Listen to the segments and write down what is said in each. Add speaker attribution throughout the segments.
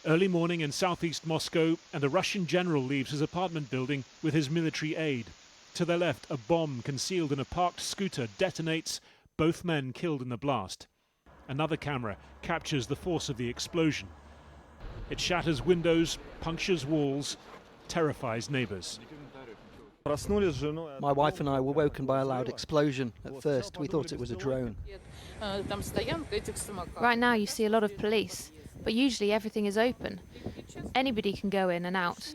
Speaker 1: Early morning in southeast Moscow, and a Russian general leaves his apartment building with his military aide. To their left, a bomb concealed in a parked scooter detonates, both men killed in the blast. Another camera captures the force of the explosion. It shatters windows, punctures walls, terrifies neighbors.
Speaker 2: My wife and I were woken by a loud explosion. At first, we thought it was a drone.
Speaker 3: Right now you see a lot of police, but usually everything is open. Anybody can go in and out.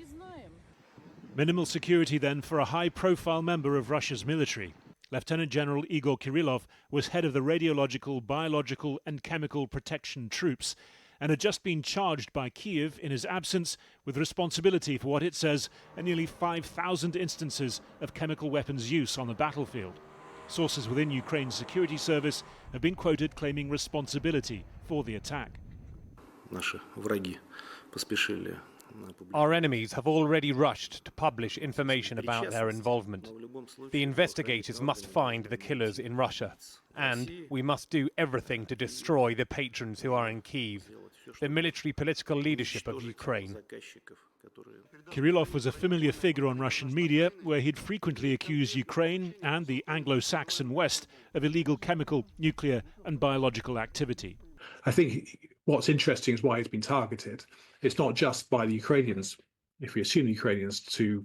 Speaker 1: Minimal security then for a high-profile member of Russia's military. Lieutenant General Igor Kirillov was head of the radiological, biological and chemical protection troops and had just been charged by Kiev in his absence with responsibility for what it says are nearly 5,000 instances of chemical weapons use on the battlefield. Sources within Ukraine's security service have been quoted claiming responsibility for the attack.
Speaker 4: Our enemies have already rushed to publish information about their involvement. The investigators must find the killers in Russia, and we must do everything to destroy the patrons who are in Kyiv, the military political leadership of Ukraine.
Speaker 1: Kirillov was a familiar figure on Russian media, where he'd frequently accused Ukraine and the Anglo-Saxon West of illegal chemical, nuclear and biological activity.
Speaker 5: I think what's interesting is why he's been targeted. It's not just by the Ukrainians, if we assume the Ukrainians, to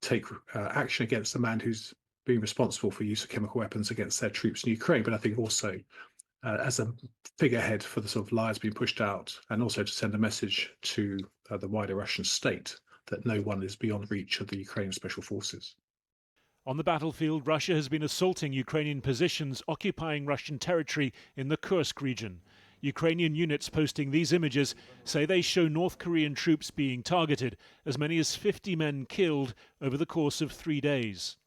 Speaker 5: take action against the man who's being responsible for use of chemical weapons against their troops in Ukraine, but I think also as a figurehead for the sort of lies being pushed out, and also to send a message to the wider Russian state that no one is beyond reach of the Ukrainian special forces.
Speaker 1: On the battlefield, Russia has been assaulting Ukrainian positions occupying Russian territory in the Kursk region. Ukrainian units posting these images say they show North Korean troops being targeted, as many as 50 men killed over the course of 3 days.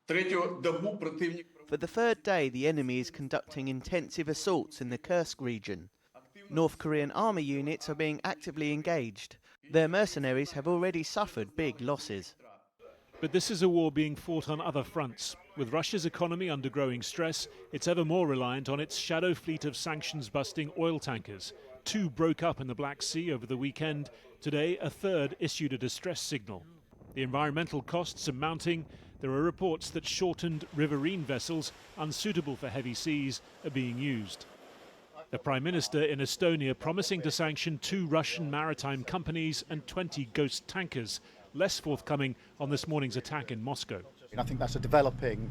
Speaker 2: For the third day, the enemy is conducting intensive assaults in the Kursk region. North Korean army units are being actively engaged. Their mercenaries have already suffered big losses.
Speaker 1: But this is a war being fought on other fronts. With Russia's economy under growing stress, it's ever more reliant on its shadow fleet of sanctions-busting oil tankers. 2 broke up in the Black Sea over the weekend. Today, a third issued a distress signal. The environmental costs are mounting. There are reports that shortened riverine vessels, unsuitable for heavy seas, are being used. The Prime Minister in Estonia promising to sanction 2 Russian maritime companies and 20 ghost tankers, less forthcoming on this morning's attack in Moscow.
Speaker 6: I think that's a developing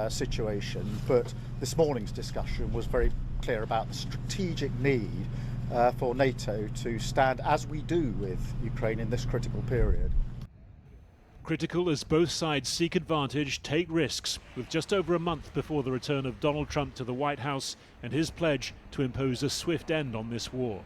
Speaker 6: situation, but this morning's discussion was very clear about the strategic need for NATO to stand as we do with Ukraine in this critical period.
Speaker 1: Critical as both sides seek advantage, take risks, with just over a month before the return of Donald Trump to the White House and his pledge to impose a swift end on this war.